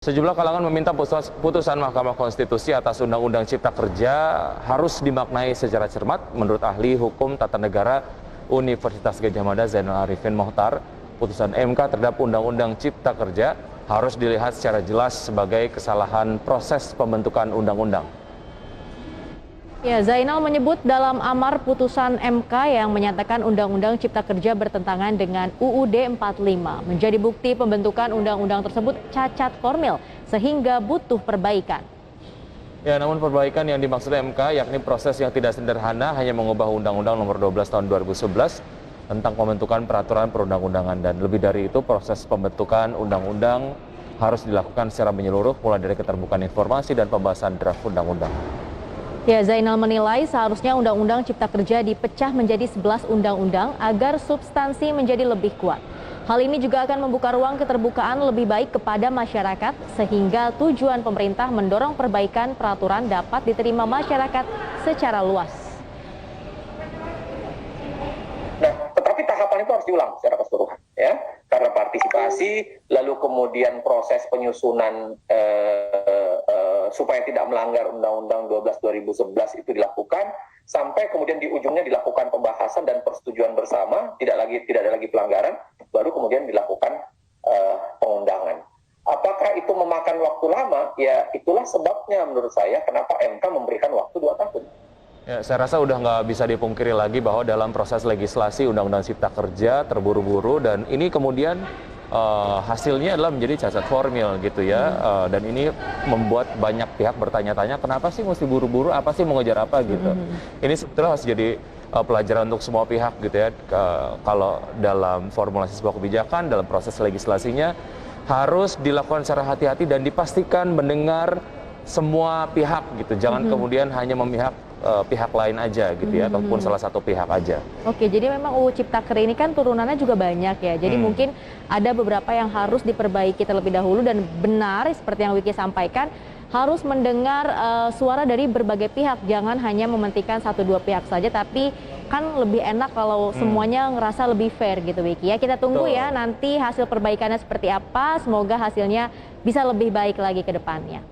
Sejumlah kalangan meminta putusan Mahkamah Konstitusi atas Undang-Undang Cipta Kerja harus dimaknai secara cermat. Menurut ahli hukum tata negara Universitas Gadjah Mada Zainal Arifin Mohtar, putusan MK terhadap Undang-Undang Cipta Kerja harus dilihat secara jelas sebagai kesalahan proses pembentukan undang-undang. Ya, Zainal menyebut dalam amar putusan MK yang menyatakan Undang-Undang Cipta Kerja bertentangan dengan UUD 45 menjadi bukti pembentukan undang-undang tersebut cacat formil sehingga butuh perbaikan. Ya, namun perbaikan yang dimaksud MK yakni proses yang tidak sederhana hanya mengubah Undang-Undang Nomor 12 Tahun 2011 tentang pembentukan peraturan perundang-undangan, dan lebih dari itu proses pembentukan undang-undang harus dilakukan secara menyeluruh mulai dari keterbukaan informasi dan pembahasan draft undang-undang. Ya, Zainal menilai seharusnya Undang-Undang Cipta Kerja dipecah menjadi 11 undang-undang agar substansi menjadi lebih kuat. Hal ini juga akan membuka ruang keterbukaan lebih baik kepada masyarakat sehingga tujuan pemerintah mendorong perbaikan peraturan dapat diterima masyarakat secara luas. Nah, tetapi tahapan itu harus diulang secara keseluruhan, ya, karena partisipasi, lalu kemudian proses penyusunan supaya tidak melanggar Undang-Undang 12 2011 itu dilakukan, sampai kemudian di ujungnya dilakukan pembahasan dan persetujuan bersama, tidak ada lagi pelanggaran, baru kemudian dilakukan pengundangan. Apakah itu memakan waktu lama? Ya, itulah sebabnya menurut saya kenapa MK memberikan waktu 2 tahun. Ya, saya rasa udah nggak bisa dipungkiri lagi bahwa dalam proses legislasi Undang-Undang Cipta Kerja terburu-buru, dan ini kemudian hasilnya adalah menjadi cacat formil gitu ya, dan ini membuat banyak pihak bertanya-tanya kenapa sih mesti buru-buru, apa sih, mau ngejar apa gitu. Ini sebetulnya harus jadi pelajaran untuk semua pihak gitu ya, kalau dalam formulasi sebuah kebijakan, dalam proses legislasinya harus dilakukan secara hati-hati dan dipastikan mendengar semua pihak gitu, jangan kemudian hanya memihak pihak lain aja gitu ya, ataupun salah satu pihak aja. Oke, jadi memang UU Cipta Kerja ini kan turunannya juga banyak ya. Jadi mungkin ada beberapa yang harus diperbaiki terlebih dahulu, dan benar seperti yang Wiki sampaikan, harus mendengar suara dari berbagai pihak. Jangan hanya mementingkan 1-2 pihak saja, tapi kan lebih enak kalau semuanya ngerasa lebih fair gitu, Wiki ya. Kita tunggu ya nanti hasil perbaikannya seperti apa. Semoga hasilnya bisa lebih baik lagi ke depannya.